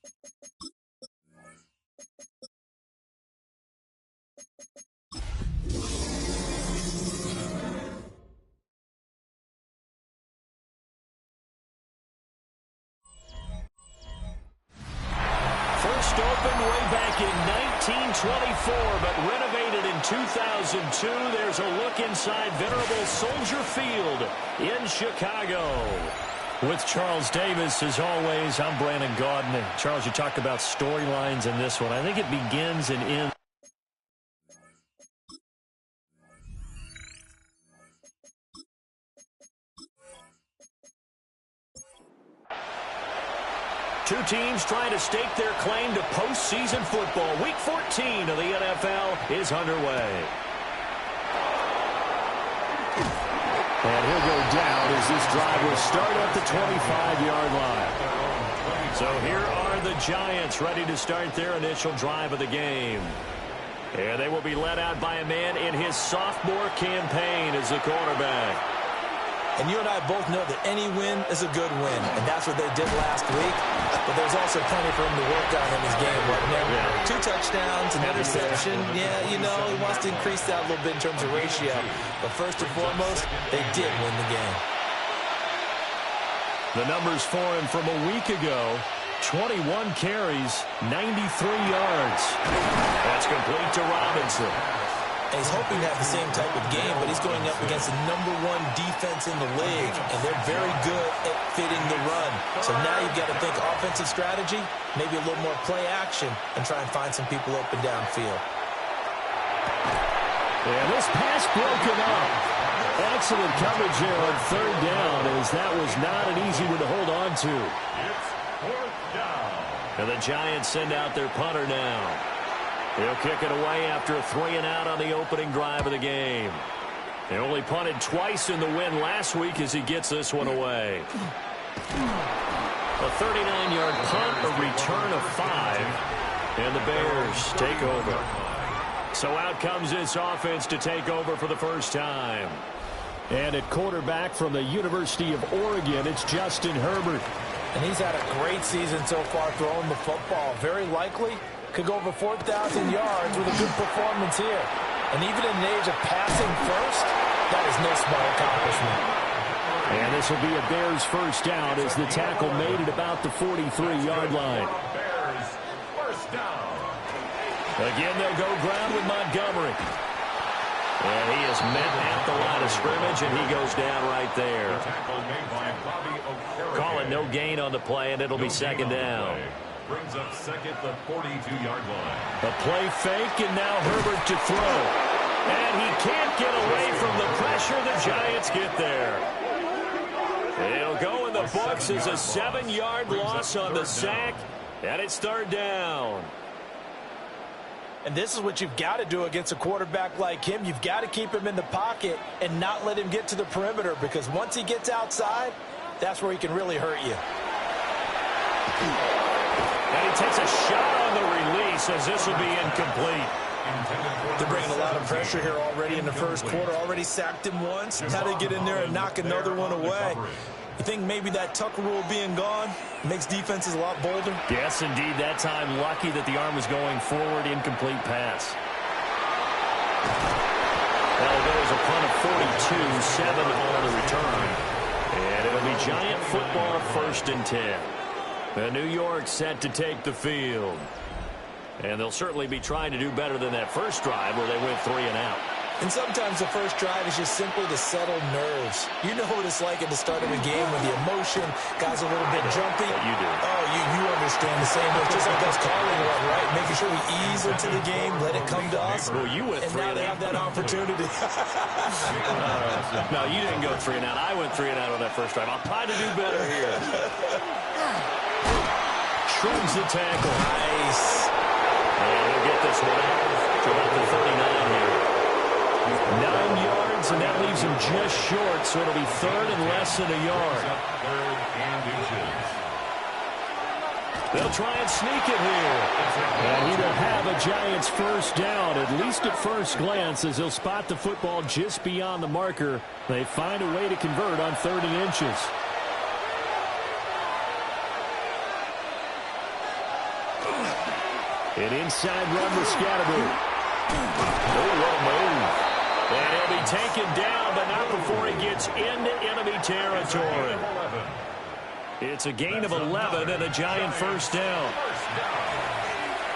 First opened way back in 1924, but renovated in 2002. There's a look inside venerable Soldier Field in Chicago. With Charles Davis, as always, I'm Brandon Gaudin. Charles, you talk about storylines in this one. I think it begins and ends. Two teams trying to stake their claim to postseason football. Week 14 of the NFL is underway. And he'll go down as this drive will start at the 25-yard line. So here are the Giants ready to start their initial drive of the game. And they will be led out by a man in his sophomore campaign as the quarterback. And you and I both know that any win is a good win, and that's what they did last week. But there's also plenty for him to work on in his game, wasn't there? Yeah. 2 touchdowns, an interception. Yeah, you know, he wants to increase that a little bit in terms of ratio. But first and foremost, they did win the game. The numbers for him from a week ago: 21 carries, 93 yards. That's complete to Robinson. And he's hoping to have the same type of game, but he's going up against the #1 defense in the league, and they're very good at fitting the run. So now you've got to think offensive strategy, maybe a little more play action, and try and find some people open downfield. And this pass broken up. Excellent coverage here on 3rd down, as that was not an easy one to hold on to. It's 4th down. And the Giants send out their punter now. He'll kick it away after a 3-and-out on the opening drive of the game. They only punted twice in the win last week as he gets this one away. A 39-yard punt, a return of 5, and the Bears take over. So out comes this offense to take over for the first time. And at quarterback from the University of Oregon, it's Justin Herbert. And he's had a great season so far throwing the football. Very likely could go over 4,000 yards with a good performance here. And even in an age of passing first, that is no small accomplishment. And this will be a Bears first down as the tackle made it about the 43-yard line. Bears first down. Again, they'll go ground with Montgomery. And he is met at the line of scrimmage, and he goes down right there. Tackle made by Bobby Okereke. Call it no gain on the play, and it'll be second down. Brings up second, the 42-yard line. A play fake, and now Herbert to throw. And he can't get away from the pressure. The Giants get there. It'll go in the books as a 7-yard loss on the sack, and it's 3rd down. And this is what you've got to do against a quarterback like him. You've got to keep him in the pocket and not let him get to the perimeter, because once he gets outside, that's where he can really hurt you. And he takes a shot on the release as this will be incomplete. They're bringing a lot of pressure here already in the first quarter. Already sacked him once. How to get in there and knock another one away. You think maybe that Tucker rule being gone makes defenses a lot bolder? Yes, indeed. That time, lucky that the arm was going forward. Incomplete pass. Well, there's a punt of 42, 7 on the return. And it'll be Giant football, 1st and 10. And New York set to take the field. And they'll certainly be trying to do better than that first drive where they went 3-and-out. And sometimes the first drive is just simply to settle nerves. You know what it's like at the start of a game when the emotion, guys a little bit jumpy. You do. Oh, you understand the same way. Just like us calling one, right? Making sure we ease into the game, let it come to us. Well, you went 3-and-out. And now they have that opportunity. No, you didn't go 3-and-out. I went 3-and-out on that first drive. I'll try to do better here. Shrugs the tackle. Nice. And he'll get this one out to about the 39 here. 9 yards, and that leaves him just short, so it'll be 3rd and less than a yard. 3rd and inches. They'll try and sneak it here. And he will have a Giants first down, at least at first glance, as he'll spot the football just beyond the marker. They find a way to convert on 3rd and inches. An inside run to Scatterby. Oh, what a move. And he'll be taken down, but not before he gets into enemy territory. It's a gain of 11 and a Giant first down.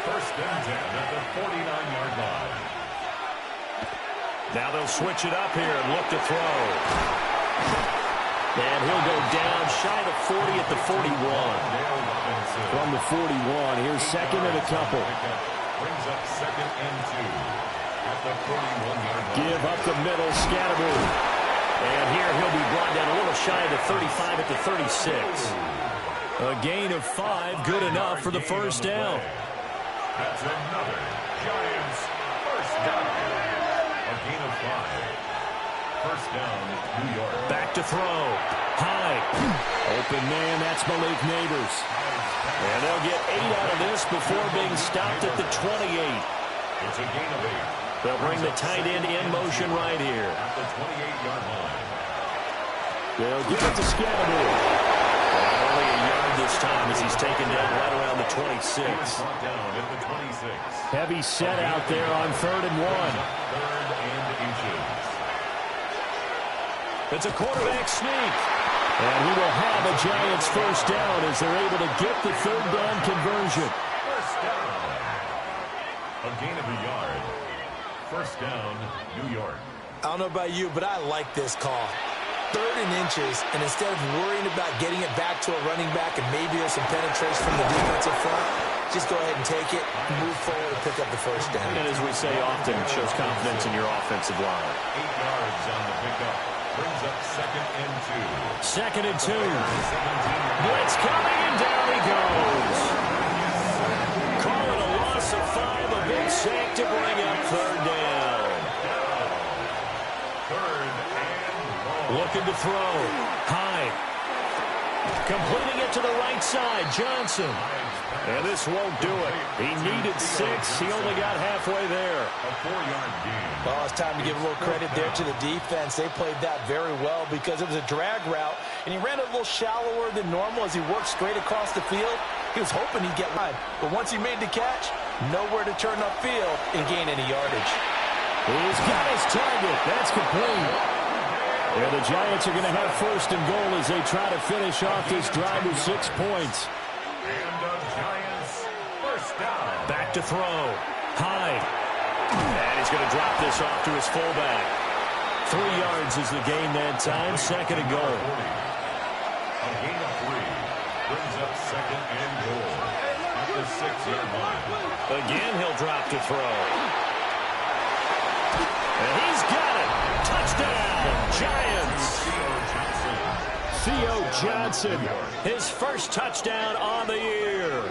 First and 10 at the 49-yard line. Now they'll switch it up here and look to throw. And he'll go down shy of 40 at the 41. From the 41, here's second and a couple. Brings up second and 2 at the 41-yard line. Give up the middle, Scatterby. And here he'll be brought down a little shy of the 35 at the 36. A gain of 5, good enough for the first down. That's another Giants first down. A gain of 5. First down, New York. Back to throw. High. Open man, that's Malik Neighbors. And they'll get 8 out of this before being stopped at the 28. It's a gain of 8. They'll bring the tight end in motion right here. At the 28-yard line. They'll give it to Scatterby. Only a yard this time as he's taken down right around the 26. Brought down at the 26. Heavy set out there on 3rd and 1. Third and inches. It's a quarterback sneak. And he will have a Giants first down as they're able to get the 3rd down conversion. First down. A gain of a yard. First down, New York. I don't know about you, but I like this call. 3rd and inches, and instead of worrying about getting it back to a running back and maybe there's some penetration from the defensive front, just go ahead and take it, move forward, and pick up the first down. And as we say often, it shows confidence in your offensive line. 8 yards on the pickup. Brings up second and 2. Second and 2. Blitz coming, and down he goes. Call it a loss of 5, a big sack to bring up 3rd down. Looking to throw. High. Completing it to the right side. Johnson. And this won't do it. He needed 6. He only got halfway there. A 4-yard gain. Well, it's time to give a little credit there to the defense. They played that very well because it was a drag route, and he ran a little shallower than normal as he worked straight across the field. He was hoping he'd get wide, but once he made the catch, nowhere to turn upfield and gain any yardage. He's got his target. That's complete. Yeah, the Giants are going to have first and goal as they try to finish off this drive with 6 points. And the Giants first down. Back to throw. High. And he's going to drop this off to his fullback. 3 yards is the gain that time. Second and goal. A gain of 3. Brings up second and goal. At the 6-yard line. Again, he'll drop to throw. And he's got it. Touchdown, Giants. Theo Johnson, his first touchdown on the year.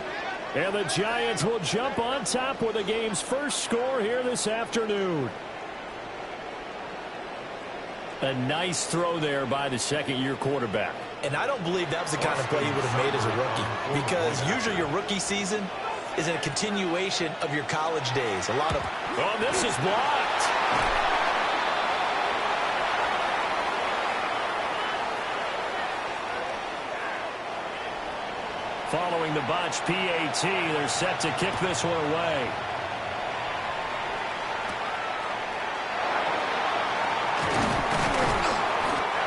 And the Giants will jump on top with the game's first score here this afternoon. A nice throw there by the second-year quarterback. And I don't believe that was the kind of play he would have made as a rookie, because usually your rookie season is a continuation of your college days. Oh, this is blocked. Following the botch PAT, they're set to kick this one away.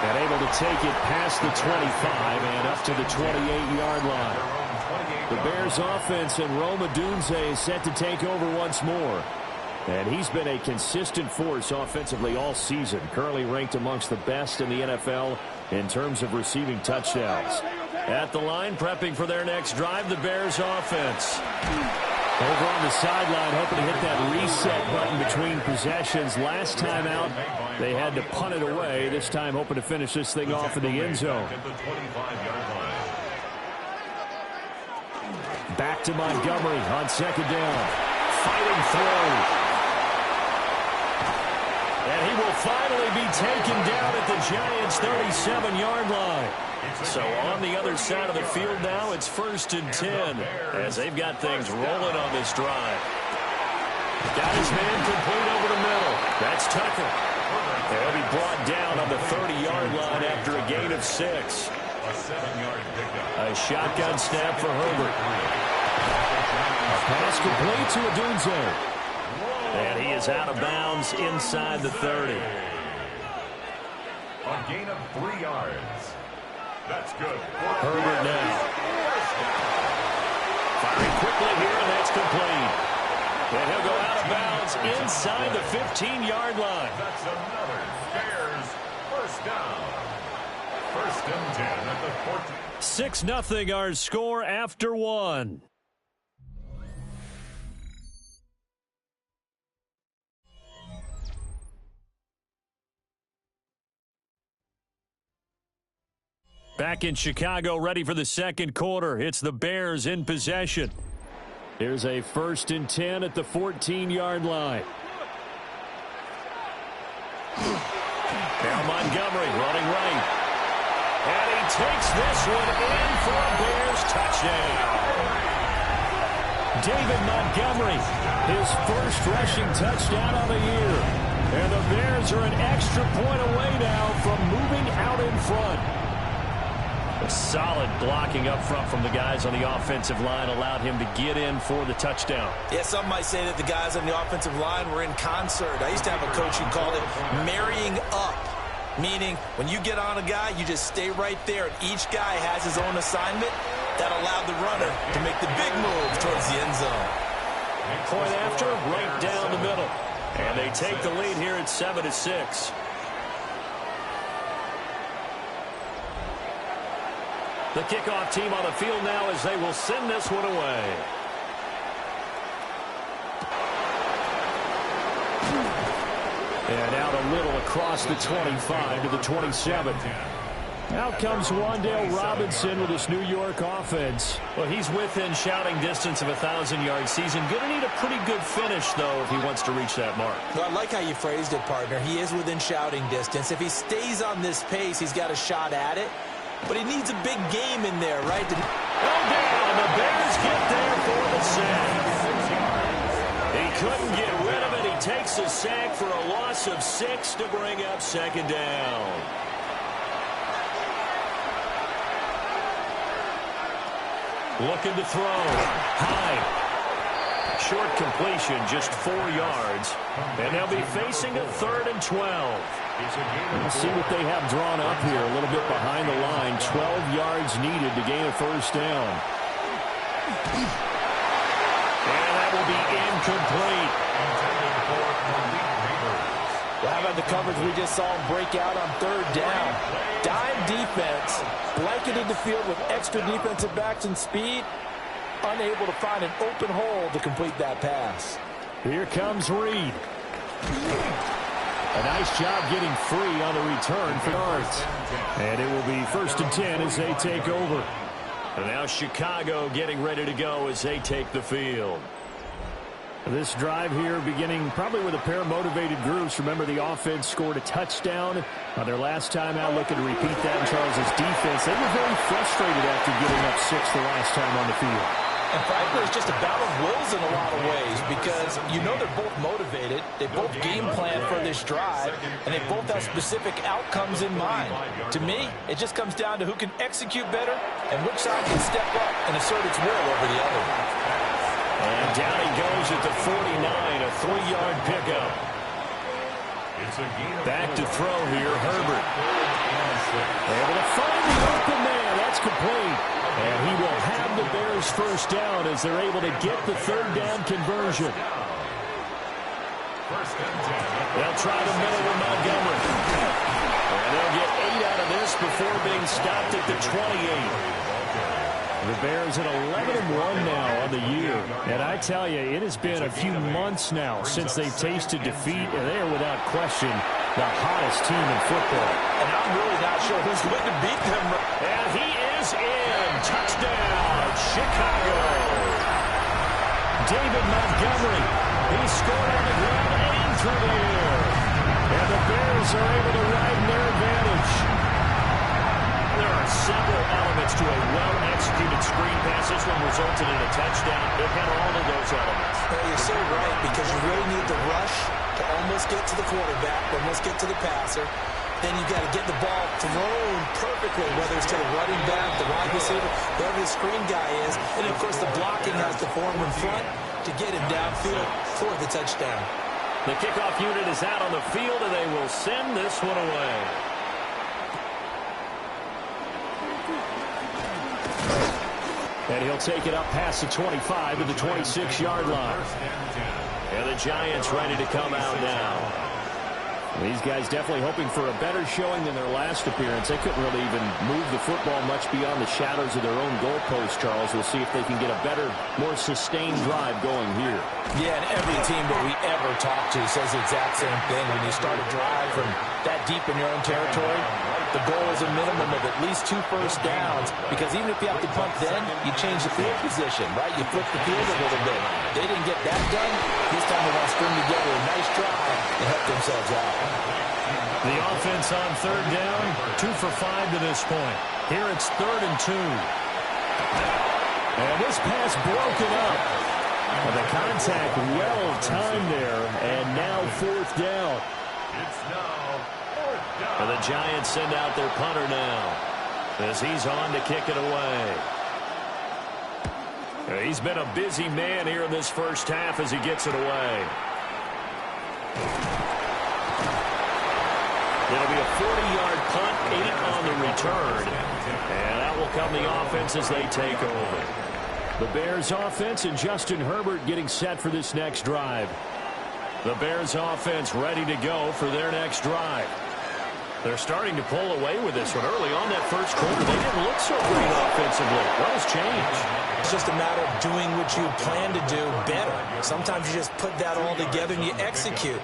And able to take it past the 25 and up to the 28-yard line. The Bears offense and Rome Odunze is set to take over once more. And he's been a consistent force offensively all season, currently ranked amongst the best in the NFL in terms of receiving touchdowns. At the line, prepping for their next drive, the Bears offense. Over on the sideline, hoping to hit that reset button between possessions. Last time out, they had to punt it away. This time, hoping to finish this thing off in the end zone. Back to Montgomery on second down. Fighting through. And he will finally be taken down at the Giants' 37-yard line. So on the other side of the field now, it's 1st and 10 as they've got things rolling on this drive. Got his man complete over the middle. That's Tucker. They'll be brought down on the 30-yard line after a gain of 6. A 7-yard pickup. A shotgun snap for Herbert. Pass complete to Odunze. And he is out of bounds inside the 30. A gain of 3 yards. That's good. Herbert now. Firing quickly here, and that's complete. And he'll go out of bounds inside the 15-yard line. That's another Bears first down. First and 10 at the 14. 6-0 our score after 1. Back in Chicago, ready for the second quarter. It's the Bears in possession. Here's a 1st and 10 at the 14-yard line. Now Montgomery running right. And he takes this one in for a Bears touchdown. David Montgomery, his first rushing touchdown of the year. And the Bears are an extra point away now from moving out in front. A solid blocking up front from the guys on the offensive line allowed him to get in for the touchdown. Yeah, some might say that the guys on the offensive line were in concert. I used to have a coach who called it marrying up, meaning when you get on a guy, you just stay right there, and each guy has his own assignment. That allowed the runner to make the big move towards the end zone. Point after, right down the middle. And they take the lead here at 7-6. The kickoff team on the field now as they will send this one away. And out a little across the 25 to the 27. Out comes Wan'Dale Robinson with his New York offense. Well, he's within shouting distance of a 1,000-yard season. Going to need a pretty good finish, though, if he wants to reach that mark. Well, I like how you phrased it, partner. He is within shouting distance. If he stays on this pace, he's got a shot at it. But he needs a big game in there, right? Down. The Bears get there for the sack. He couldn't get rid of it. He takes a sack for a loss of 6 to bring up 2nd down. Looking to throw. High. Short completion, just 4 yards. And they'll be facing a 3rd and 12. Let's see what they have drawn up here. A little bit behind the line. 12 yards needed to gain a 1st down. And that will be incomplete. Well, how about the coverage we just saw him break out on 3rd down? Dime defense, blanketed the field with extra defensive backs and speed. Unable to find an open hole to complete that pass. Here comes Reed. A nice job getting free on the return for yards. And it will be 1st and 10 as they take over. And now Chicago getting ready to go as they take the field. This drive here beginning probably with a pair of motivated groups. Remember, the offense scored a touchdown on their last time out. Looking to repeat that in Charles' defense. They were very frustrated after giving up 6 the last time on the field. And frankly, it's just a battle of wills in a lot of ways because you know they're both motivated. They both game plan for this drive, and they both have specific outcomes in mind. To me, it just comes down to who can execute better and which side can step up and assert its will over the other. And down he goes at the 49, a 3-yard pickup. Back to throw here, Herbert. Able to find the open man. That's complete. And he will have the Bears 1st down as they're able to get the 3rd down conversion. They'll try the middle with Montgomery. And they'll get 8 out of this before being stopped at the 28. The Bears at 11-1 now on the year. And I tell you, it has been a few months now since they've tasted defeat, and they are without question the hottest team in football. And I'm really not sure who's going to beat them. And he is in. Touchdown, Chicago. David Montgomery. He scored on the ground and through the air. And the Bears are able to ride their advantage. There are several elements to a well-executed screen pass. This one resulted in a touchdown. It had all of those elements. Well, you're so right because you really need the rush to almost get to the quarterback, almost get to the passer. then you got to get the ball thrown perfectly, whether it's to the running back, the wide receiver, whoever the screen guy is. And, of course, the blocking has to form in front to get him downfield for the touchdown. The kickoff unit is out on the field, and they will send this one away. And he'll take it up past the 25 to the 26-yard line. And the Giants ready to come out now. These guys definitely hoping for a better showing than their last appearance. They couldn't really even move the football much beyond the shadows of their own goalpost, Charles. We'll see if they can get a better, more sustained drive going here. Yeah, and every team that we ever talk to says the exact same thing. When you start a drive from that deep in your own territory, the goal is a minimum of at least 2 first downs, because even if you have to punt then, you change the field position, right? You flip the field a little bit. They didn't get that done. This time they want to string together a nice drive and help themselves out. The offense on third down, 2 for 5 to this point. Here it's 3rd and 2. And this pass broken up. And the contact well timed there, and now 4th down. It's now 4th down. And the Giants send out their punter now as he's on to kick it away. He's been a busy man here in this first half as he gets it away. It'll be a 40-yard punt, 8 on the return. And that will come the offense as they take over. The Bears offense and Justin Herbert getting set for this next drive. The Bears offense ready to go for their next drive. They're starting to pull away with this one. Early on that first quarter, they didn't look so great offensively. What has changed? It's just a matter of doing what you plan to do better. Sometimes you just put that all together and you execute.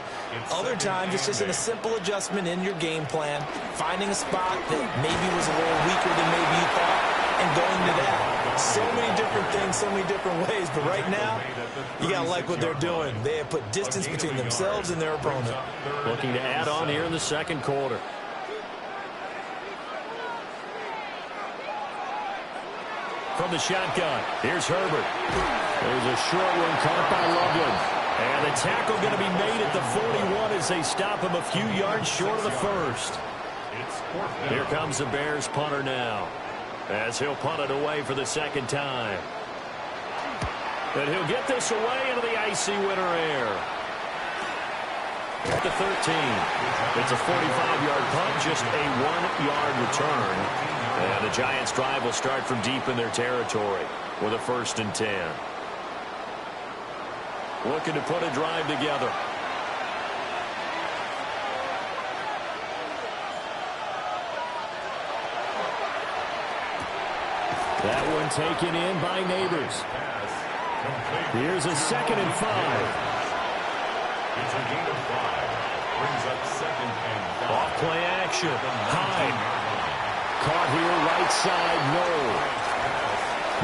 Other times it's just a simple adjustment in your game plan, finding a spot that maybe was a little weaker than maybe you thought, and going to that. So many different things, so many different ways. But right now, you got to like what they're doing. They have put distance between themselves and their opponent. Looking to add on here in the second quarter. From the shotgun, here's Herbert. There's a short one caught by Loveland. And the tackle going to be made at the 41 as they stop him a few yards short of the first. Here comes the Bears punter now, as he'll punt it away for the second time. And he'll get this away into the icy winter air. At the 13. It's a 45-yard punt, just a 1-yard return. And the Giants' drive will start from deep in their territory with a 1st and 10. Looking to put a drive together. That one taken in by Neighbors. Here's a 2nd and 5. It's a gain of 5. Brings up 2nd and 5. Off play action. Hyde. Caught here right side, no.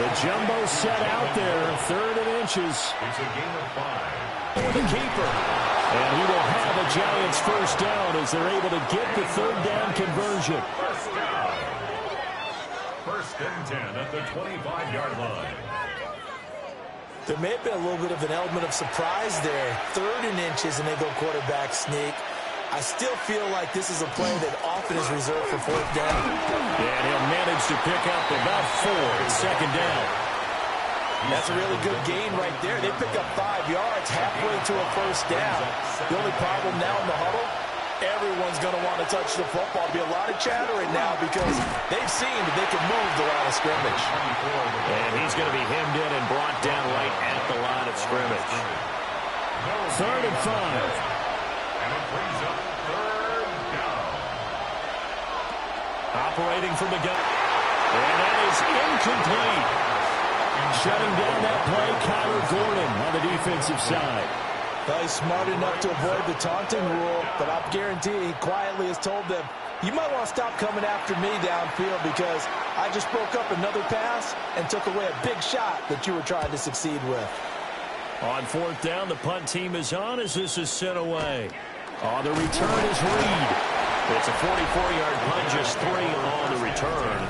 The jumbo set out there, 3rd and inches. It's a gain of 5. For the keeper. And he will have a Giants 1st down as they're able to get the 3rd down conversion. 1st down. 1st and 10 at the 25-yard line. There may have been a little bit of an element of surprise there. 3rd and inches, and they go quarterback sneak. I still feel like this is a play that often is reserved for 4th down. And he'll manage to pick up about 4 at 2nd down. That's a really good gain right there. They pick up 5 yards halfway to a 1st down. The only problem now in the huddle, everyone's going to want to touch the football. There'll be a lot of chattering now because they've seen that they can move the line of scrimmage. And he's going to be hemmed in and brought down right at the line of scrimmage. 3rd and 5. And it brings up 3rd down. Operating from the gun. And that is incomplete. Shutting down that play, Kyler Gordon on the defensive side. Well, he's smart enough to avoid the taunting rule, but I guarantee he quietly has told them, you might want to stop coming after me downfield because I just broke up another pass and took away a big shot that you were trying to succeed with. On 4th down, the punt team is on as this is sent away. On the return is Reed. It's a 44-yard punt, just 3 on the return.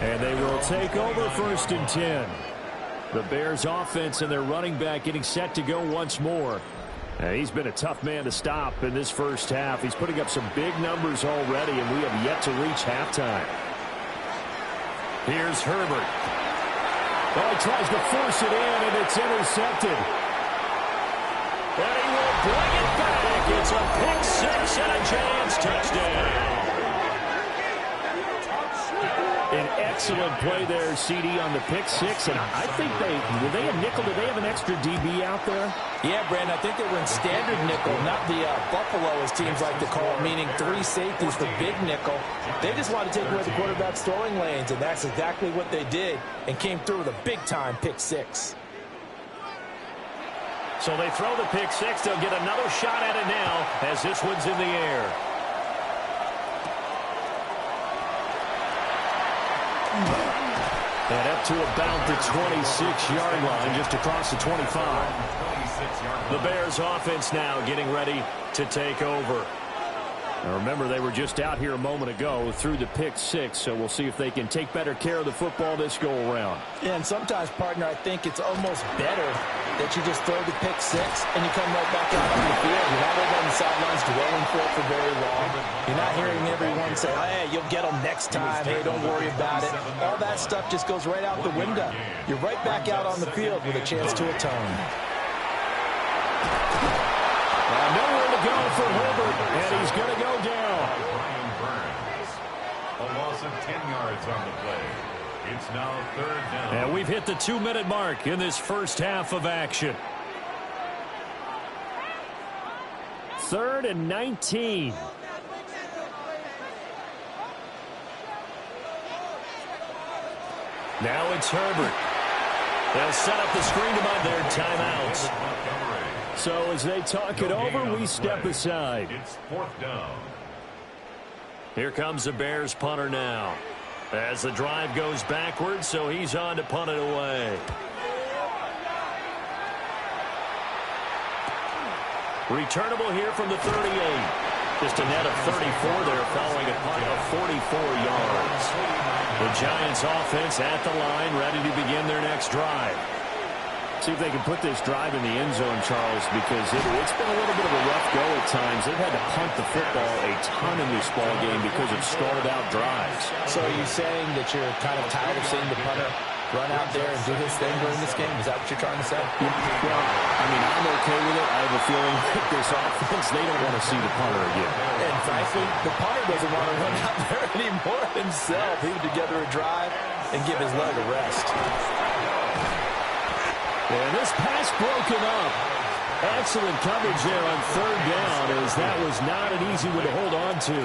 And they will take over 1st and 10. The Bears offense and their running back getting set to go once more. He's been a tough man to stop in this first half. He's putting up some big numbers already, and we have yet to reach halftime. Here's Herbert. Oh, he tries to force it in, and it's intercepted. And he will bring it back. It's a pick six and a Giants touchdown. An excellent play there, CD, on the pick six. And I think were they a nickel? Did they have an extra DB out there? Yeah, Brandon, I think they were in standard nickel, not the Buffalo, as teams like to call it, meaning 3 safeties for big nickel. They just wanted to take away the quarterback's throwing lanes, and that's exactly what they did, and came through with a big-time pick six. So they throw the pick six. They'll get another shot at it now as this one's in the air. And up to about the 26-yard line, just across the 25. The Bears offense now getting ready to take over. Now remember, they were just out here a moment ago through the pick six, so we'll see if they can take better care of the football this go around. Yeah, and sometimes, partner, I think it's almost better that you just throw the pick six and you come right back out on the field. You're not over on the sidelines dwelling for it for very long. You're not hearing everyone say, hey, you'll get them next time. Hey, don't worry about it. All that stuff just goes right out the window. You're right back out on the field with a chance to atone. Nowhere to go for Herbert, and he's going to go down. Brian Burns. A loss of 10 yards on the play. It's now 3rd down. And we've hit the 2-minute mark in this first half of action. 3rd and 19. Now it's Herbert. They'll set up the screen to mind their timeouts. So as they talk it over, we step aside. It's 4th down. Here comes the Bears punter now. As the drive goes backwards, so he's on to punt it away. Returnable here from the 38. Just a net of 34 there following a punt of 44 yards. The Giants offense at the line, ready to begin their next drive. See if they can put this drive in the end zone, Charles, because it's been a little bit of a rough go at times. They've had to punt the football a ton in this ball game because of stalled-out drives. So are you saying that you're kind of tired of seeing the punter run out there and do his thing during this game? Is that what you're trying to say? Well, I mean, I'm okay with it. I have a feeling that this offense, they don't want to see the punter again. And frankly, the punter doesn't want to run out there anymore himself. He would together a drive and give his leg a rest. And this pass broken up. Excellent coverage there on 3rd down, as that was not an easy one to hold on to.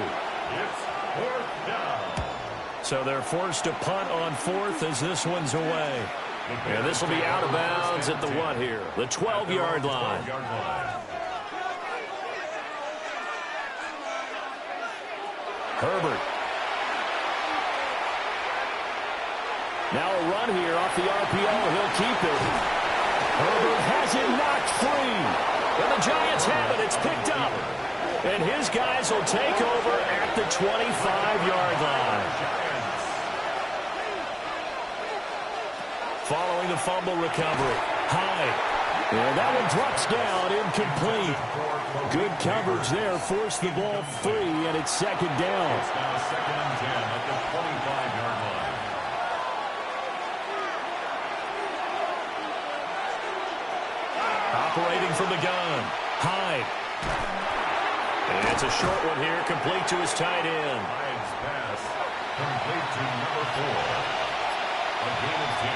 It's 4th down. So they're forced to punt on 4th as this one's away. And this will be out of bounds at the what here? The 12-yard line. Herbert. Now a run here off the RPO. He'll keep it. Herbert has it knocked free. And the Giants have it. It's picked up. And his guys will take over at the 25-yard line. Following the fumble recovery. Hyde. And that one drops down, incomplete. Good coverage there. Forced the ball free, and it's 2nd down. It's now 2nd and 10 at the 25-yard line. Operating from the gun. Hyde. And it's a short one here, complete to his tight end. Hyde's pass complete to number 4. A gain of 10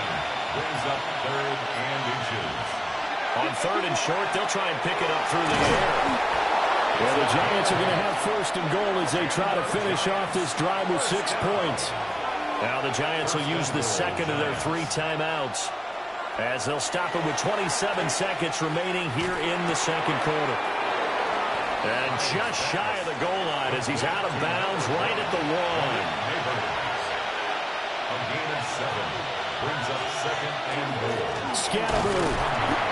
brings up 3rd and inches. On 3rd and short, they'll try and pick it up through the air. Well, the Giants are going to have 1st and goal as they try to finish off this drive with 6 points. Now the Giants will use the 2nd of their 3 timeouts, as they'll stop it with 27 seconds remaining here in the 2nd quarter. And just shy of the goal line as he's out of bounds right at the 1. A gain of 7 brings up 2nd and goal. Scatterboo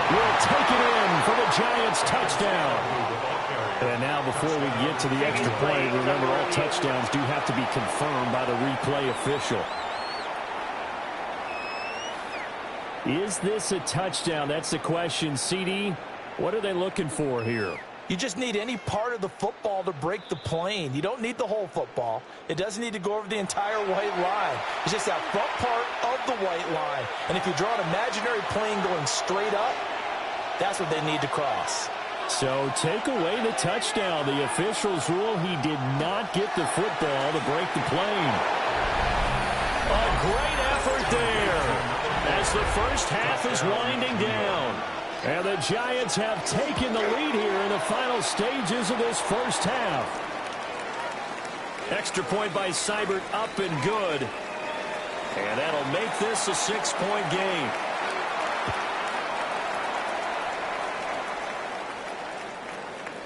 will take it in for the Giants touchdown. And now before we get to the extra play, remember all touchdowns do have to be confirmed by the replay official. Is this a touchdown? That's the question, CD. What are they looking for here? You just need any part of the football to break the plane. You don't need the whole football. It doesn't need to go over the entire white line. It's just that front part of the white line. And if you draw an imaginary plane going straight up, that's what they need to cross. So take away the touchdown. The officials rule he did not get the football to break the plane. A great effort there as the first half is winding down. And the Giants have taken the lead here in the final stages of this first half. Extra point by Seibert, up and good. And that'll make this a 6-point game.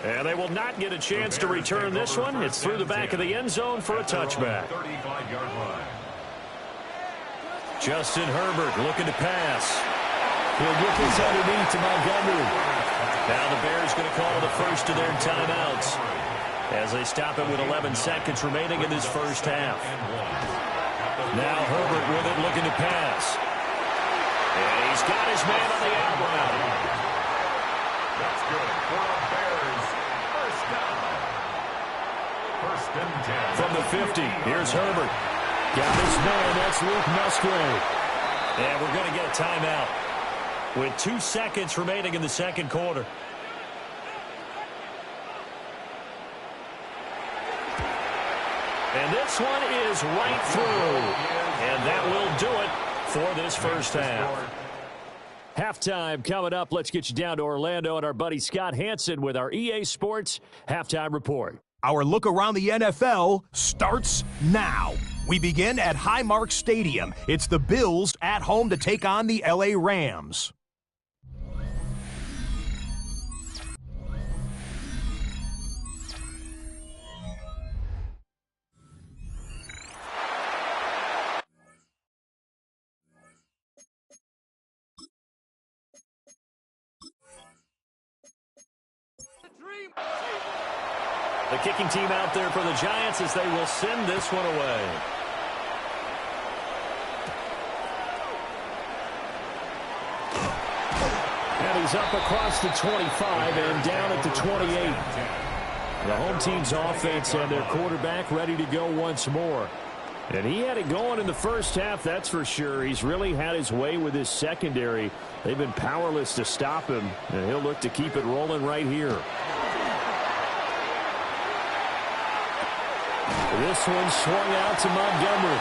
And they will not get a chance to return this one. It's through the back of the end zone for a touchback. 35-yard line. Justin Herbert looking to pass. He'll get this underneath to Montgomery. Now the Bears going to call the first of their timeouts as they stop it with 11 seconds remaining in this first half. Now Herbert with it looking to pass. And he's got his man on the out route. That's good for the Bears. First down. First and 10. From the 50, here's Herbert. Got his man, that's Luke Musgrave. And we're going to get a timeout with 2 seconds remaining in the second quarter. And this one is right through. And that will do it for this first half. Halftime coming up. Let's get you down to Orlando and our buddy Scott Hanson with our EA Sports Halftime Report. Our look around the NFL starts now. We begin at Highmark Stadium. It's the Bills at home to take on the LA Rams. The kicking team out there for the Giants as they will send this one away. And he's up across the 25 and down at the 28. The home team's offense and their quarterback ready to go once more. And he had it going in the first half, that's for sure. He's really had his way with his secondary. They've been powerless to stop him, and he'll look to keep it rolling right here. This one swung out to Montgomery.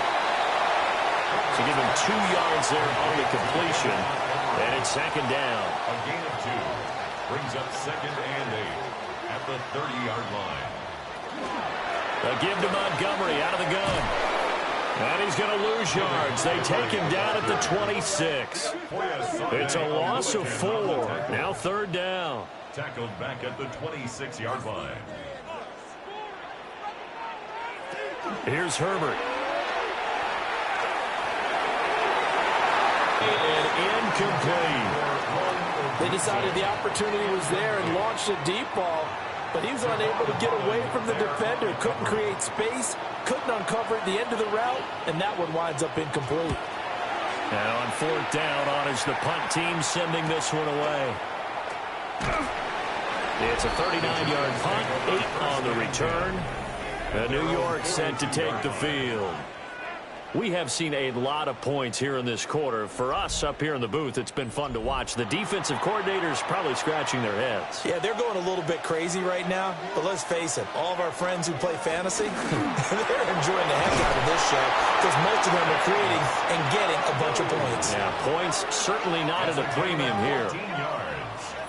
To give him 2 yards there on the completion. And it's second down. A gain of 2 brings up second and 8 at the 30-yard line. A give to Montgomery out of the gun. And he's going to lose yards. They take him down at the 26. It's a loss of 4. Now third down. Tackled back at the 26-yard line. Here's Herbert. And incomplete. They decided the opportunity was there and launched a deep ball, but he was unable to get away from the defender. Couldn't create space, couldn't uncover at the end of the route, and that one winds up incomplete. Now on fourth down, on is the punt team sending this one away. It's a 39-yard punt, 8 on the return. New York sent to take the field. We have seen a lot of points here in this quarter. For us up here in the booth, it's been fun to watch. The defensive coordinators probably scratching their heads. Yeah, they're going a little bit crazy right now, but let's face it, all of our friends who play fantasy, they're enjoying the heck out of this show because most of them are creating and getting a bunch of points. Yeah, points certainly not at a premium here.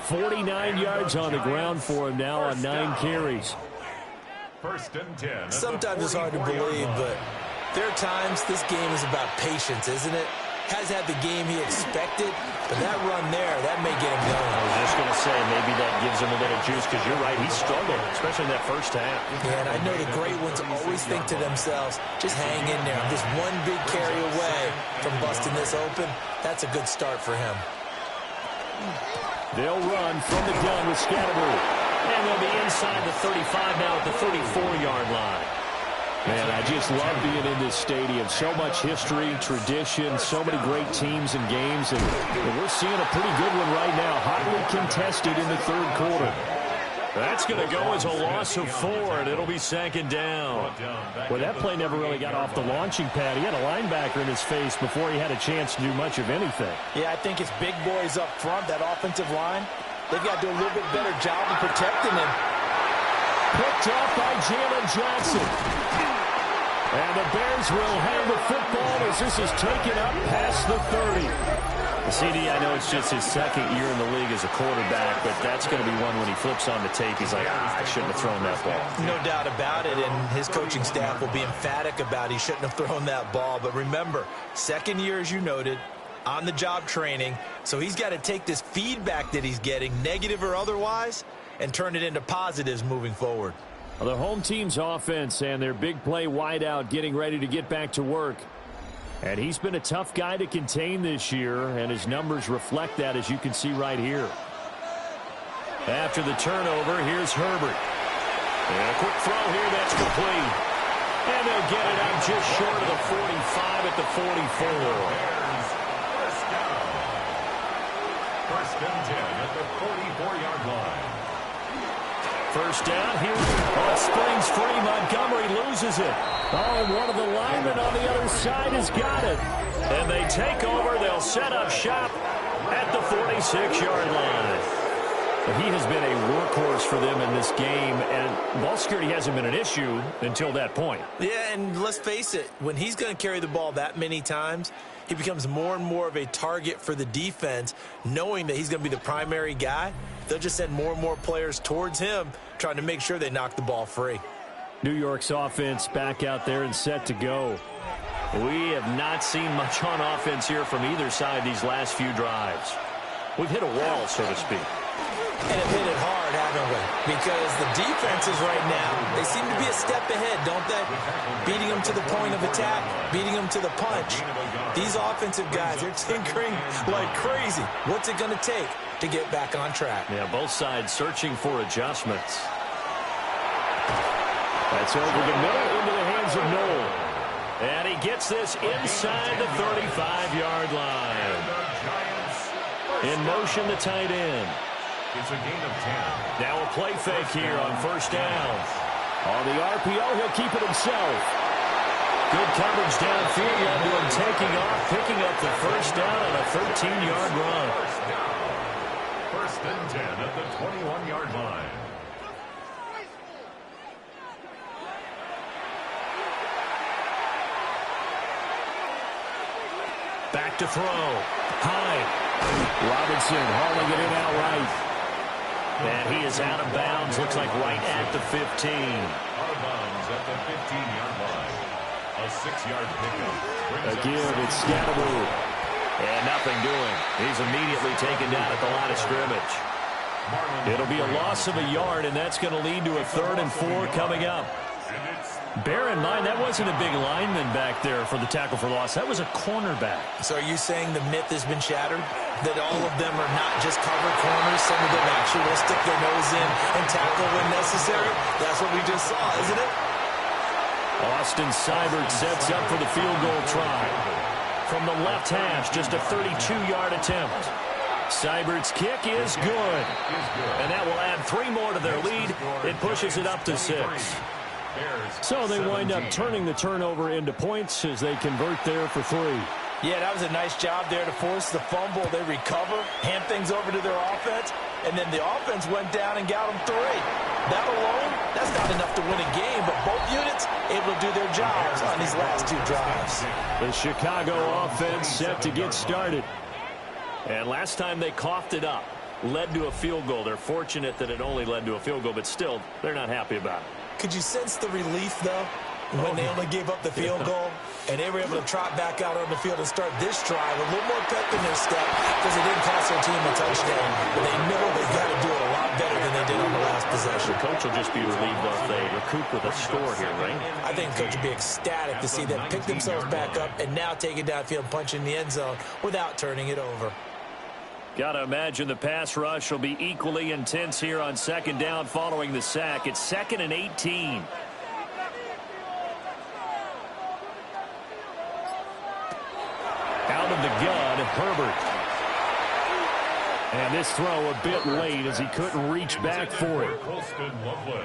49 yards on the ground for him now on 9 carries. First and 10. Sometimes it's hard to believe, but there are times this game is about patience, isn't it? Has had the game he expected, but that run there, that may get him going. I was just going to say, maybe that gives him a little juice, because you're right, he struggled, especially in that first half. Yeah, and I know the great ones always think to themselves, just hang in there. I'm just one big carry away from busting this open. That's a good start for him. They'll run from the gun with Scatterbury. And they'll be inside the 35 now at the 34-yard line. Man, I just love being in this stadium. So much history, tradition, so many great teams and games. And we're seeing a pretty good one right now. Hotly contested in the third quarter. That's going to go as a loss of 4, and it'll be second down. Well, that play never really got off the launching pad. He had a linebacker in his face before he had a chance to do much of anything. Yeah, I think it's big boys up front, that offensive line. They've got to do a little bit better job of protecting him. Picked off by Jalen Johnson. And the Bears will have the football as this is taken up past the 30. CD, I know it's just his second year in the league as a quarterback, but that's going to be one when he flips on the tape. He's like, I shouldn't have thrown that ball. No doubt about it, and his coaching staff will be emphatic about he shouldn't have thrown that ball. But remember, second year, as you noted, on-the-job training, so he's got to take this feedback that he's getting, negative or otherwise, and turn it into positives moving forward. Well, the home team's offense and their big play wideout getting ready to get back to work. And he's been a tough guy to contain this year, and his numbers reflect that, as you can see right here. After the turnover, here's Herbert. And a quick throw here, that's complete. And they'll get it out just short of the 45 at the 44. First and 10 at the 44-yard line. First down here. Oh, it springs free. Montgomery loses it. Oh, and one of the linemen on the other side has got it. And they take over. They'll set up shop at the 46-yard line. But he has been a workhorse for them in this game, and ball security hasn't been an issue until that point. Yeah, and let's face it, when he's going to carry the ball that many times, he becomes more and more of a target for the defense, knowing that he's going to be the primary guy. They'll just send more and more players towards him, trying to make sure they knock the ball free. New York's offense back out there and set to go. We have not seen much on offense here from either side these last few drives. We've hit a wall, so to speak. And have hit it hard, haven't we? Because the defenses right now, they seem to be a step ahead, don't they? Beating them to the point of attack, beating them to the punch. These offensive guys, they're tinkering like crazy. What's it going to take to get back on track? Yeah, both sides searching for adjustments. That's over the middle into the hands of Noel. And he gets this inside the 35-yard line. In motion, the tight end. It's a gain of 10. Now a play fake here on first down. On the RPO, he'll keep it himself. Good coverage downfield led to him taking off, picking up the first down on a 13-yard run. First and 10 at the 21-yard line. Back to throw. High. Robinson hauling it in outright. And he is out of bounds. Looks like right at the 15. Out of bounds at the 15-yard line. A 6-yard pickup. Again, it's Scatteroo. And nothing doing. He's immediately taken down at the line of scrimmage. It'll be a loss of a yard, and that's going to lead to a 3rd and 4 coming up. Bear in mind, that wasn't a big lineman back there for the tackle for loss. That was a cornerback. So are you saying the myth has been shattered? That all of them are not just covered corners, some of them actually will stick their nose in and tackle when necessary? That's what we just saw, isn't it? Austin Seibert sets up for the field goal try. From the left hash, just a 32-yard attempt. Seibert's kick is good. And that will add 3 more to their lead. It pushes it up to 6. So they wind up turning the turnover into points as they convert there for 3. Yeah, that was a nice job there to force the fumble. They recover, hand things over to their offense, and then the offense went down and got them 3. That alone, that's not enough to win a game, but both units able to do their jobs on these last 2 drives. The Chicago offense set to get started. And last time they coughed it up, led to a field goal. They're fortunate that it only led to a field goal, but still, they're not happy about it. Could you sense the relief, though, when they only gave up the field goal and they were able to trot back out on the field and start this drive a little more pep in their step because it didn't cost their team a touchdown, but they know they got to do it a lot better than they did on the last possession. The coach will just be relieved if they recoup with a score here, right? I think the coach will be ecstatic to see them pick themselves back up and now take it downfield and punch in the end zone without turning it over. Got to imagine the pass rush will be equally intense here on second down following the sack. It's 2nd and 18. the gun, Herbert. And this throw a bit late as he couldn't reach back for it.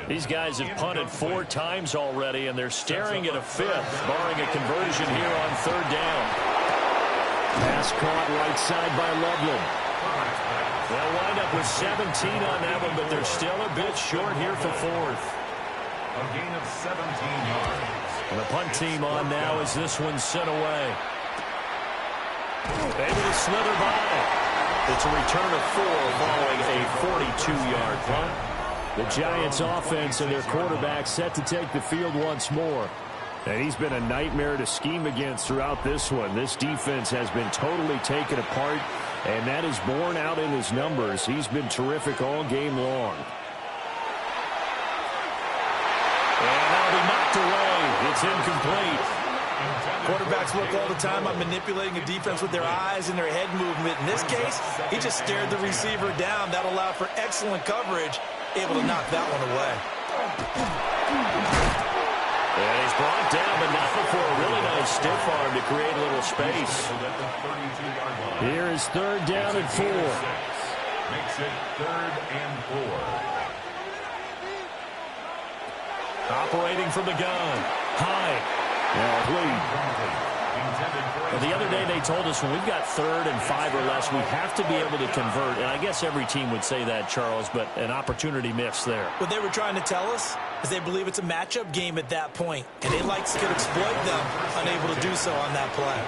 These guys have punted 4 times already, and they're staring at a 5th, barring a conversion here on 3rd down. Pass caught right side by Loveland. They'll wind up with 17 on that one, but they're still a bit short here for 4th. A gain of 17 yards. And the punt team on now as this one's sent away. Able to slither by. It's a return of 4 following a 42-yard punt. The Giants offense and their quarterback set to take the field once more. And he's been a nightmare to scheme against throughout this one. This defense has been totally taken apart, and that is borne out in his numbers. He's been terrific all game long. And that'll be knocked away. It's incomplete. Quarterbacks work all the time on manipulating a defense with their eyes and their head movement. In this case, he just stared the receiver down. That allowed for excellent coverage, able to knock that one away. And he's brought down, but not before a really nice stiff arm to create a little space. Here is 3rd down and 4. Makes it 3rd and 4. Operating from the gun. High. The other day they told us when we've got 3rd and 5 or less, we have to be able to convert. And I guess every team would say that, Charles, but an opportunity missed there. What they were trying to tell us is they believe it's a matchup game at that point, and they like to exploit them, unable to do so on that play.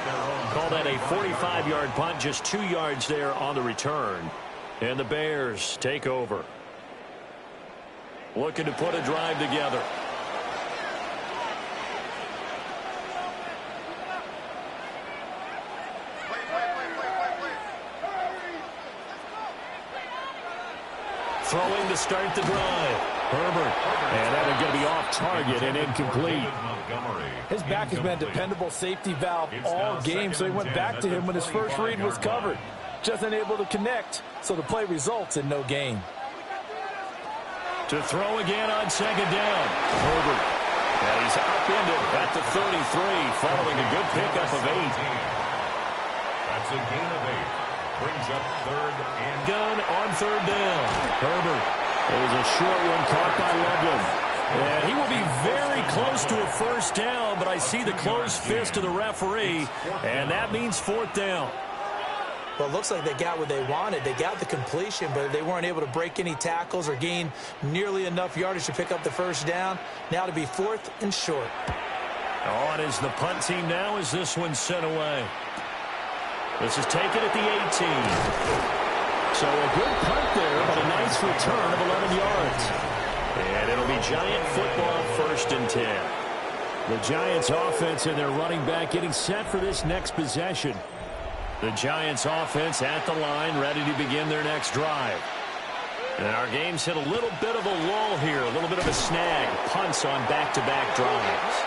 Call that a 45-yard punt, just 2 yards there on the return. And the Bears take over. Looking to put a drive together. Throwing to start the drive. Herbert. And that is going to be off target and incomplete. His back has been a dependable safety valve all game, so he went back to him when his first read was covered. Just unable to connect, so the play results in no gain. To throw again on 2nd down. Herbert. And he's upended at the 33 following a good pickup of 8. That's a gain of 8. Brings up 3rd and gun on 3rd down. Herbert. It was a short one caught by Loveland. And he will be very close to a 1st down, but I see the closed fist of the referee, and that means 4th down. Well, it looks like they got what they wanted. They got the completion, but they weren't able to break any tackles or gain nearly enough yardage to pick up the 1st down. Now to be 4th and short. On is the punt team now as this one's sent away. This is taken at the 18. So a good punt there, but a nice return of 11 yards. And it'll be Giant football 1st and 10. The Giants offense and their running back getting set for this next possession. The Giants offense at the line, ready to begin their next drive. And our game's hit a little bit of a lull here, a little bit of a snag. Punts on back-to-back drives.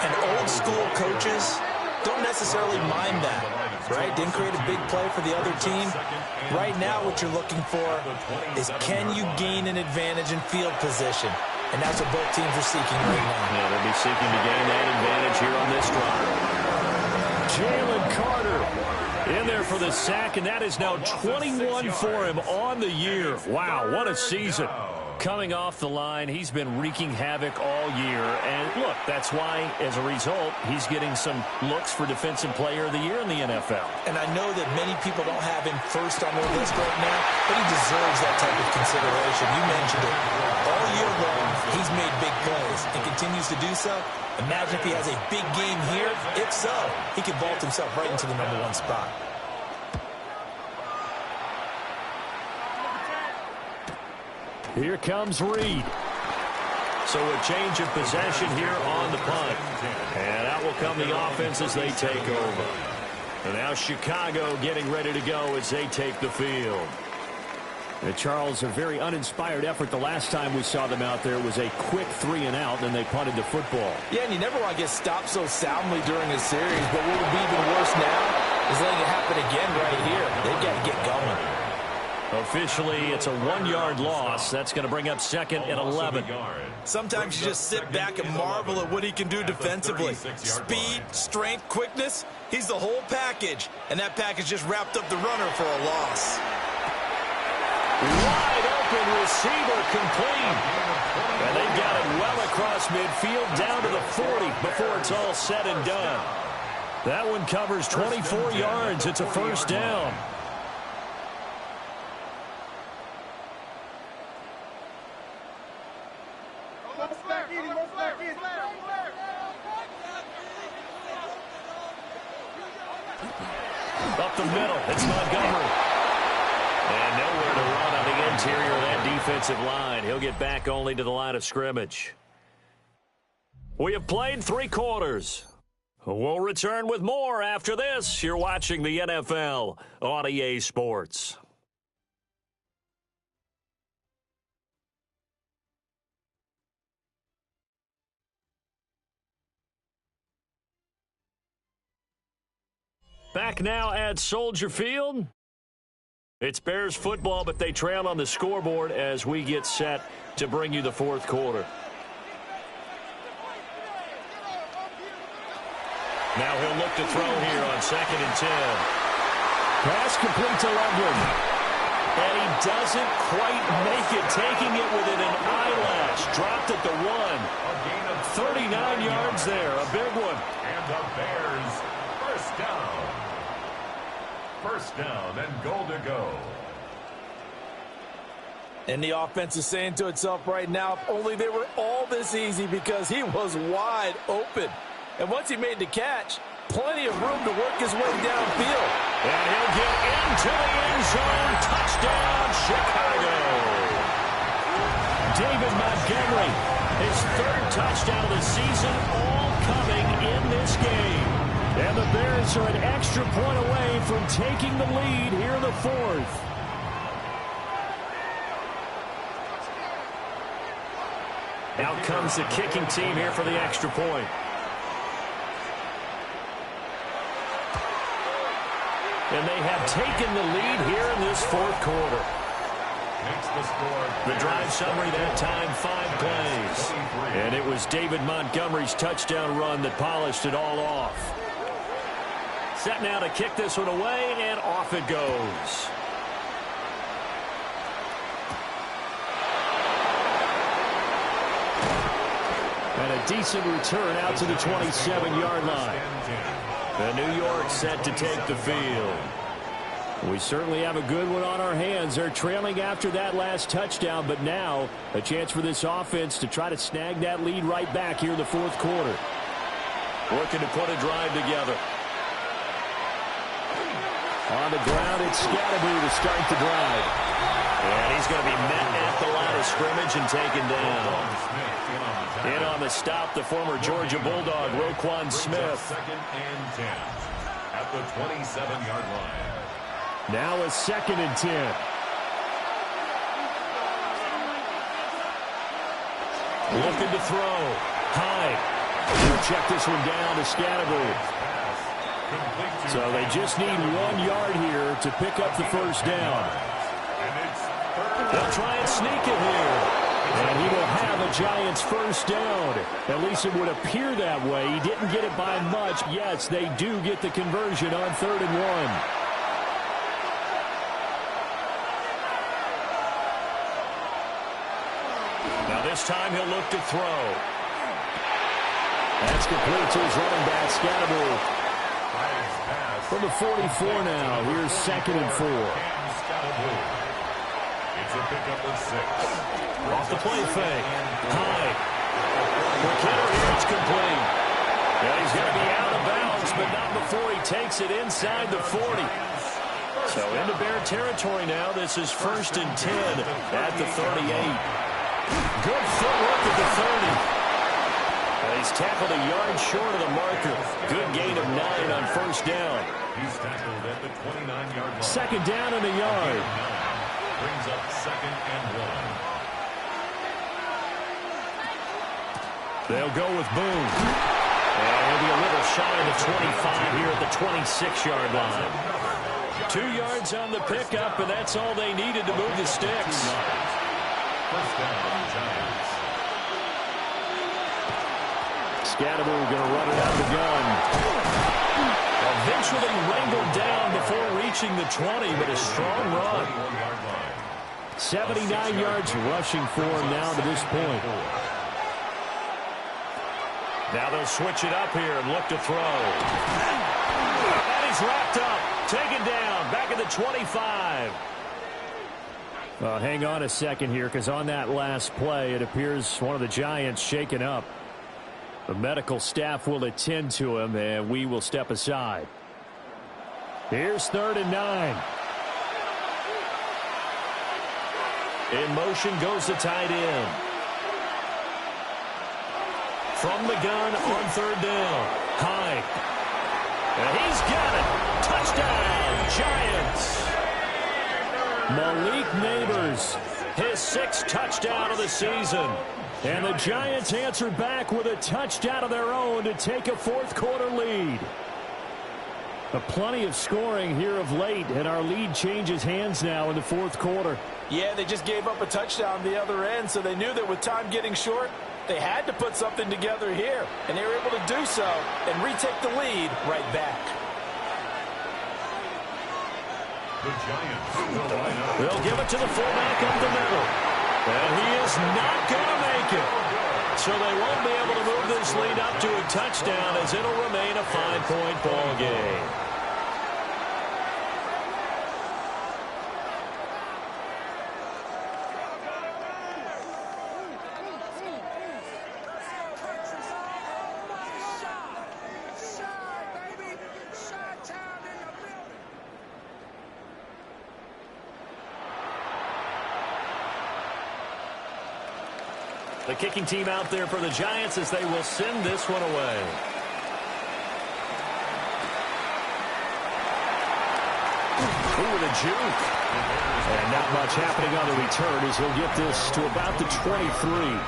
And old school coaches don't necessarily mind that, right? Didn't create a big play for the other team. Right now what you're looking for is, can you gain an advantage in field position? And that's what both teams are seeking right now. Yeah, they'll be seeking to gain that advantage here on this drive. Jalen Carter in there for the sack, and that is now 21 for him on the year. Wow, what a season. Coming off the line, he's been wreaking havoc all year. And look, that's why, as a result, he's getting some looks for Defensive Player of the Year in the NFL. And I know that many people don't have him first on their list right now, but he deserves that type of consideration. You mentioned it. All year long, he's made big plays and continues to do so. Imagine if he has a big game here. If so, he could vault himself right into the #1 spot. Here comes Reed. So a change of possession here on the punt. And out will come the offense as they take over. And now Chicago getting ready to go as they take the field. And Charles, a very uninspired effort. The last time we saw them out there was a quick 3-and-out, and they punted the football. Yeah, and you never want to get stopped so soundly during a series, but what would be even worse now is letting it happen again right here. They've got to get going. Officially, it's a 1-yard loss. That's going to bring up second and 11. Sometimes you just sit back and marvel at what he can do defensively. Speed, strength, quickness, he's the whole package. And that package just wrapped up the runner for a loss. Wide open receiver complete. And they've got it well across midfield down to the 40 before it's all said and done. That one covers 24 yards. It's a first down. Up the middle, it's Montgomery. And nowhere to run on the interior of that defensive line. He'll get back only to the line of scrimmage. We have played 3 quarters. We'll return with more after this. You're watching the NFL on EA Sports. Back now at Soldier Field. It's Bears football, but they trail on the scoreboard as we get set to bring you the fourth quarter. Now he'll look to throw here on 2nd and 10. Pass complete to Loveland. And he doesn't quite make it, taking it within an eyelash. Dropped at the 1. 39 yards there, a big one. And the Bears, first down. First down and goal to go. And the offense is saying to itself right now, if only they were all this easy, because he was wide open. And once he made the catch, plenty of room to work his way downfield. And he'll get into the end zone. Touchdown, Chicago. David Montgomery, his 3rd touchdown of the season, all coming in this game. And the Bears are an extra point away from taking the lead here in the 4th. Out comes the kicking team here for the extra point. And they have taken the lead here in this 4th quarter. The drive summary that time, 5 plays. And it was David Montgomery's touchdown run that polished it all off. Set now to kick this one away, and off it goes. And a decent return out to the 27-yard line. And New York set to take the field. We certainly have a good one on our hands. They're trailing after that last touchdown, but now a chance for this offense to try to snag that lead right back here in the 4th quarter. Looking to put a drive together. On the ground, it's Scatterby to start the drive. And he's going to be met at the line of scrimmage and taken down. In on the stop, the former Georgia Bulldog, Roquan Smith. 2nd and 10 at the 27-yard line. Now a 2nd and 10. Looking to throw. Hyde. He'll check this one down to Scatterby. So they just need 1 yard here to pick up the first down. They'll try and sneak it here. And he will have a Giants first down. At least it would appear that way. He didn't get it by much. Yes, they do get the conversion on 3rd and 1. Now this time he'll look to throw. That's complete to his running back, Scatterby. From the 44 now, here's 2nd and 4. It's a pickup of 6. Off the play fake. Hyde. McKinnon here, it's complete. Yeah, he's going to be out of bounds, but not before he takes it inside the 40. So into Bear territory now. This is 1st and 10 at the 38. Good footwork at the 30. He's tackled a yard short of the marker. Good gain of 9 on first down. He's tackled at the 29-yard line. 2nd down in a yard. Brings up 2nd and 1. They'll go with Boone. And he'll be a little shy of the 25 here at the 26-yard line. 2 yards on the pickup, and that's all they needed to move the sticks. First down, Giants. Scatterbury going to run it out of the gun. Eventually wrangled down before reaching the 20, but a strong run. 79 yards rushing for him now to this point. Now they'll switch it up here and look to throw. And he's wrapped up. Taken down. Back at the 25. Hang on a second here, because on that last play, it appears one of the Giants shaken up. The medical staff will attend to him, and we will step aside. Here's 3rd and 9. In motion goes the tight end. From the gun on 3rd down. Hyde. And he's got it. Touchdown, Giants. Malik Neighbors, his 6th touchdown of the season. And the Giants answered back with a touchdown of their own to take a 4th quarter lead. Plenty of scoring here of late, and our lead changes hands now in the 4th quarter. Yeah, they just gave up a touchdown the other end, so they knew that with time getting short, they had to put something together here, and they were able to do so and retake the lead right back. The Giants will line up. They'll give it to the fullback up the middle. And he is not going to make it. So they won't be able to move this lead up to a touchdown, as it'll remain a 5-point ball game. The kicking team out there for the Giants as they will send this one away. Ooh, the juke. And not much happening on the return as he'll get this to about the 23.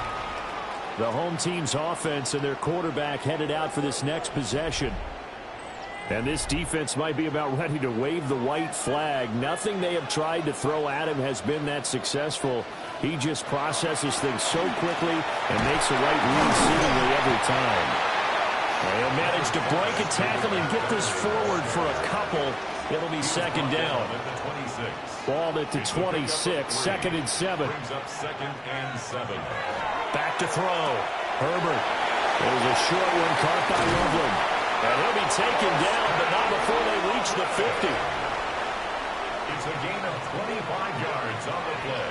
The home team's offense and their quarterback headed out for this next possession. And this defense might be about ready to wave the white flag. Nothing they have tried to throw at him has been that successful. He just processes things so quickly and makes the right read seemingly every time. They'll manage to break a tackle and get this forward for a couple. It'll be 2nd down. Ball at the 26, 2nd and 7. Brings up 2nd and 7. Back to throw. Herbert. There's a short one caught by Loveland. And he'll be taken down, but not before they reach the 50. It's a gain of 25 yards on the play.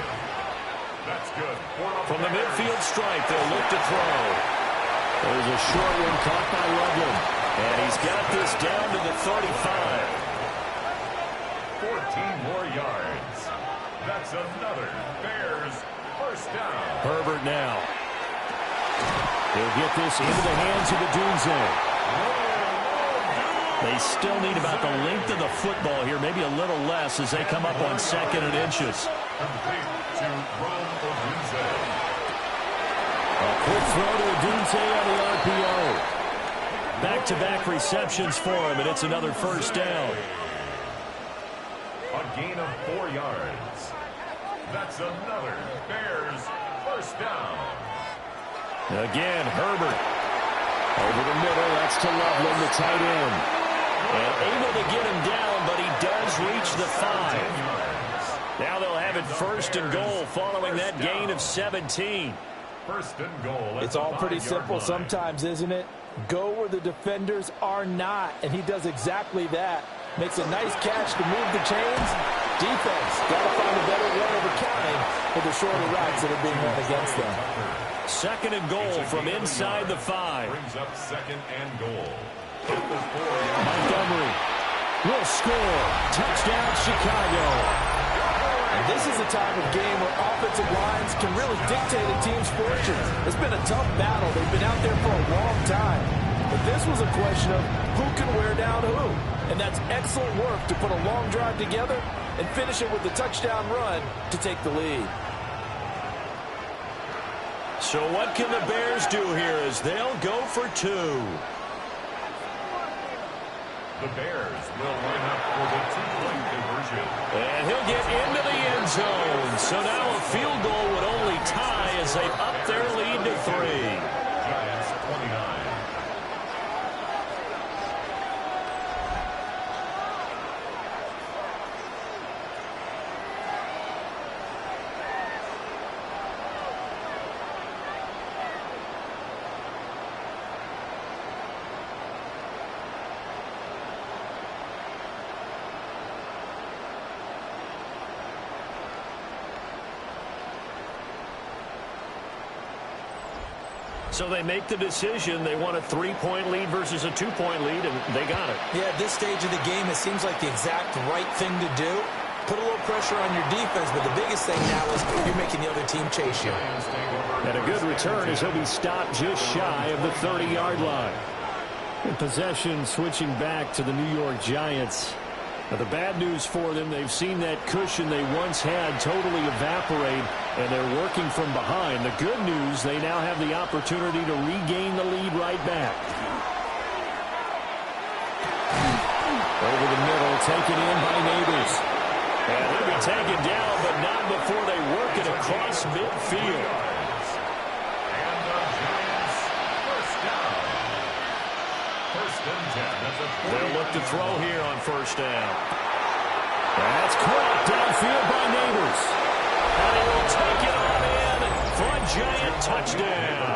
That's good. From the midfield stripe, they'll look to throw. There's a short one caught by Loveland. And he's got this down to the 35. 14 more yards. That's another Bears first down. Herbert now. He'll get this into the hands of the Dunze. They still need about the length of the football here, maybe a little less as they come up on 2nd and inches. Complete to Rome Odunze. A quick throw to Odunze on the RPO. Back-to-back receptions for him, and it's another first down. A gain of 4 yards. That's another Bears first down. Again, Herbert. Over the middle, that's to Loveland, the tight end. And able to get him down, but he does reach the 5. Now they'll have it 1st and goal following that gain of 17. 1st and goal. It's all pretty simple sometimes, isn't it? Go where the defenders are not, and he does exactly that. Makes a nice catch to move the chains. Defense got to find a better way of accounting for the shorter routes that are being run against them. 2nd and goal from inside the 5. Brings up 2nd and goal. Montgomery will score. Touchdown, Chicago. And this is a time of game where offensive lines can really dictate a team's fortunes. It's been a tough battle. They've been out there for a long time. But this was a question of who can wear down who. And that's excellent work to put a long drive together and finish it with a touchdown run to take the lead. So what can the Bears do here as they'll go for 2? The Bears will line up for the two-point conversion. And he'll get into the end zone. So now a field goal would only tie as they up their lead to 3. Giants 29. So they make the decision. They want a 3-point lead versus a 2-point lead, and they got it. Yeah, at this stage of the game, it seems like the exact right thing to do. Put a little pressure on your defense, but the biggest thing now is you're making the other team chase you. And a good return as he'll be stopped just shy of the 30-yard line. And possession switching back to the New York Giants. Now, the bad news for them, they've seen that cushion they once had totally evaporate, and they're working from behind. The good news, they now have the opportunity to regain the lead right back. Over the middle, taken in by Neighbors. And he'll be taken down, but not before they work it across midfield. And the Giants first down. First and 10. They'll look to throw here on first down. That's caught downfield by Neighbors. And he will take it on in for a Giant touchdown.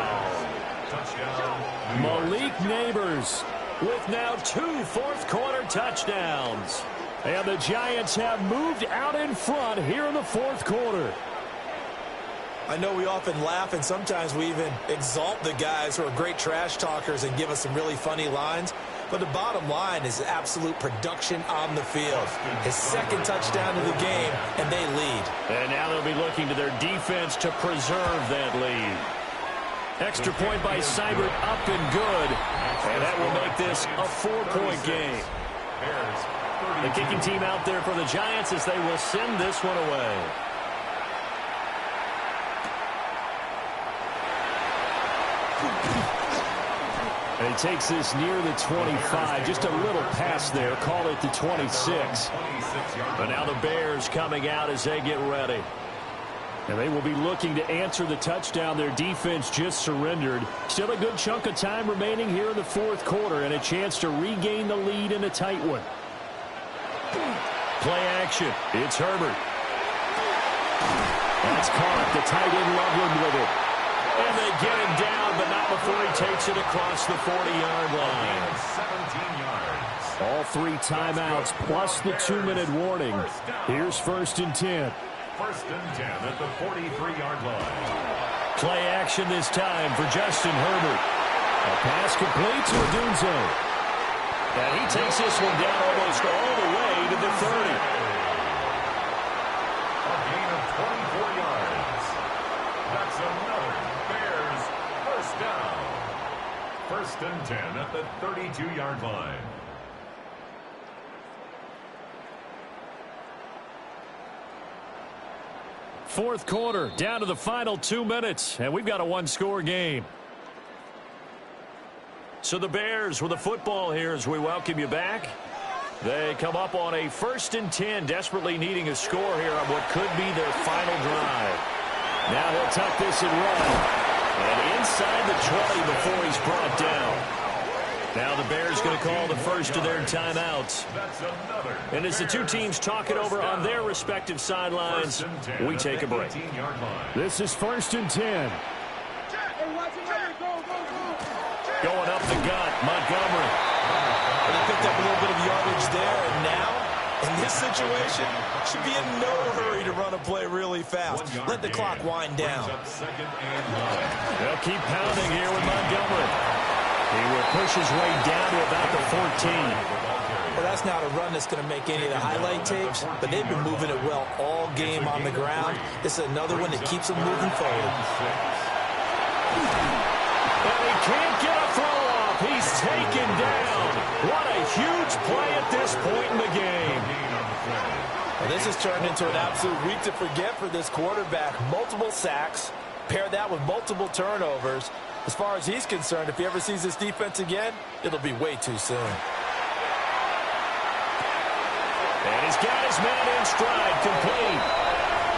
Malik Neighbors with now 2 fourth-quarter touchdowns. And the Giants have moved out in front here in the fourth quarter. I know we often laugh, and sometimes we even exalt the guys who are great trash talkers and give us some really funny lines. But the bottom line is absolute production on the field. His second touchdown of the game, and they lead. And now they'll be looking to their defense to preserve that lead. Extra point by Seibert, up and good. And that will make this a 4-point game. The kicking team out there for the Giants as they will send this one away. And he takes this near the 25, just a little pass there, call it the 26. But now the Bears coming out as they get ready. And they will be looking to answer the touchdown their defense just surrendered. Still a good chunk of time remaining here in the fourth quarter and a chance to regain the lead in a tight one. Play action. It's Herbert. That's caught. The tight end Loveland with it. And they get him down, but not before he takes it across the 40-yard line. 17 yards. All 3 timeouts plus the 2-minute warning. Here's first and 10. First and 10 at the 43-yard line. Play action this time for Justin Herbert. A pass complete to Odunze. And he takes this one down almost all the way to the 30. A gain of 24 yards. That's another Bears first down. First and 10 at the 32-yard line. Fourth quarter, down to the final 2 minutes, and we've got a 1-score game. So the Bears with the football here as we welcome you back. They come up on a first and 10, desperately needing a score here on what could be their final drive. Now he'll tuck this and run. And inside the 20 before he's brought down. Now the Bears going to call the first of their timeouts. And as the two teams talk it over on their respective sidelines, we take a break. This is first and 10. Going up the gut, Montgomery. They picked up a little bit of yardage there, and now, in this situation, should be in no hurry to run a play really fast. Let the clock wind down. They'll keep pounding here with Montgomery. He will push his way down to about the 14. Well, that's not a run that's going to make any of the highlight tapes, but they've been moving it well all game on the ground. This is another one that keeps them moving forward. And he can't get a throw off. He's taken down. What a huge play at this point in the game. Well, this has turned into an absolute week to forget for this quarterback. Multiple sacks. Pair that with multiple turnovers. As far as he's concerned, if he ever sees this defense again, it'll be way too soon. And he's got his man in stride, complete.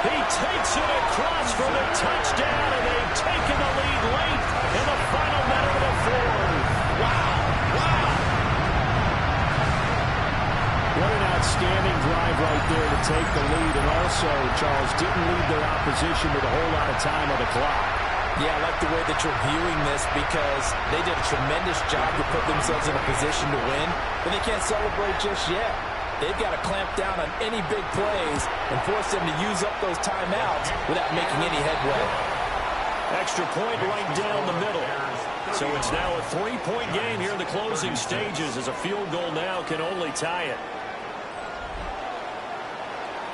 He takes it across for the touchdown, and they've taken the lead late in the final minute of the fourth. Wow. Wow. What an outstanding drive right there to take the lead. And also, Charles, didn't leave their opposition with a whole lot of time on the clock. Yeah, I like the way that you're viewing this because they did a tremendous job to put themselves in a position to win, but they can't celebrate just yet. They've got to clamp down on any big plays and force them to use up those timeouts without making any headway. Extra point right down the middle. So it's now a 3-point game here in the closing stages as a field goal now can only tie it.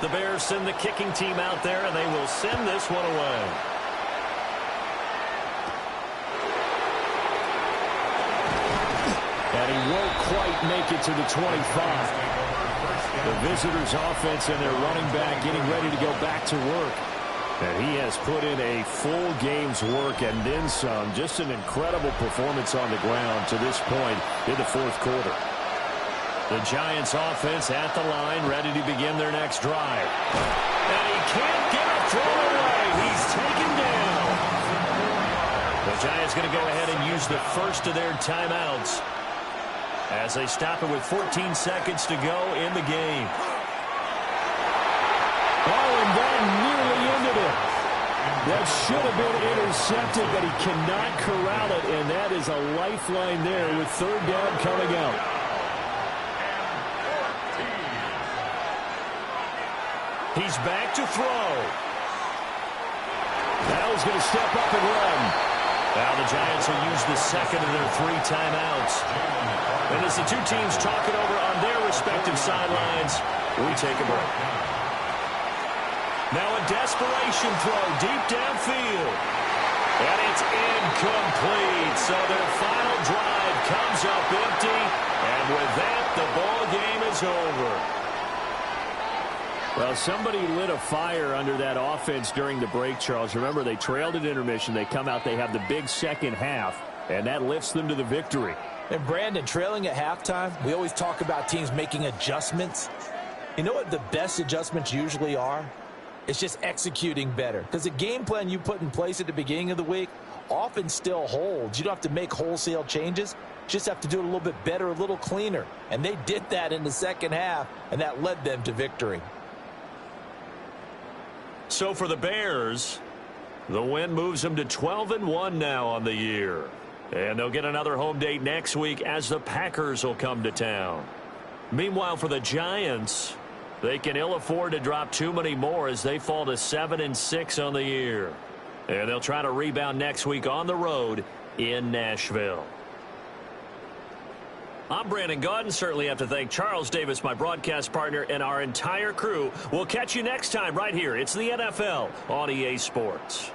The Bears send the kicking team out there, and they will send this one away. And he won't quite make it to the 25. The visitors' offense and their running back getting ready to go back to work. And he has put in a full game's work and then some. Just an incredible performance on the ground to this point in the fourth quarter. The Giants' offense at the line, ready to begin their next drive. And he can't get a throw away. He's taken down. The Giants going to go ahead and use the first of their timeouts as they stop it with 14 seconds to go in the game. Oh, and that nearly ended it. That should have been intercepted, but he cannot corral it, and that is a lifeline there with third down coming out. He's back to throw. Now he's going to step up and run. Now the Giants will use the second of their 3 timeouts. And as the two teams talk it over on their respective sidelines, we take a break. Now a desperation throw deep downfield. And it's incomplete. So their final drive comes up empty. And with that, the ball game is over. Well, somebody lit a fire under that offense during the break, Charles. Remember, they trailed at intermission. They come out, they have the big second half, and that lifts them to the victory. And Brandon, trailing at halftime, we always talk about teams making adjustments. You know what the best adjustments usually are? It's just executing better. Because the game plan you put in place at the beginning of the week often still holds. You don't have to make wholesale changes. Just have to do it a little bit better, a little cleaner. And they did that in the second half, and that led them to victory. So for the Bears, the win moves them to 12-1 now on the year. And they'll get another home date next week as the Packers will come to town. Meanwhile, for the Giants, they can ill afford to drop too many more as they fall to 7-6 on the year. And they'll try to rebound next week on the road in Nashville. I'm Brandon Gaudin. Certainly have to thank Charles Davis, my broadcast partner, and our entire crew. We'll catch you next time right here. It's the NFL on EA Sports.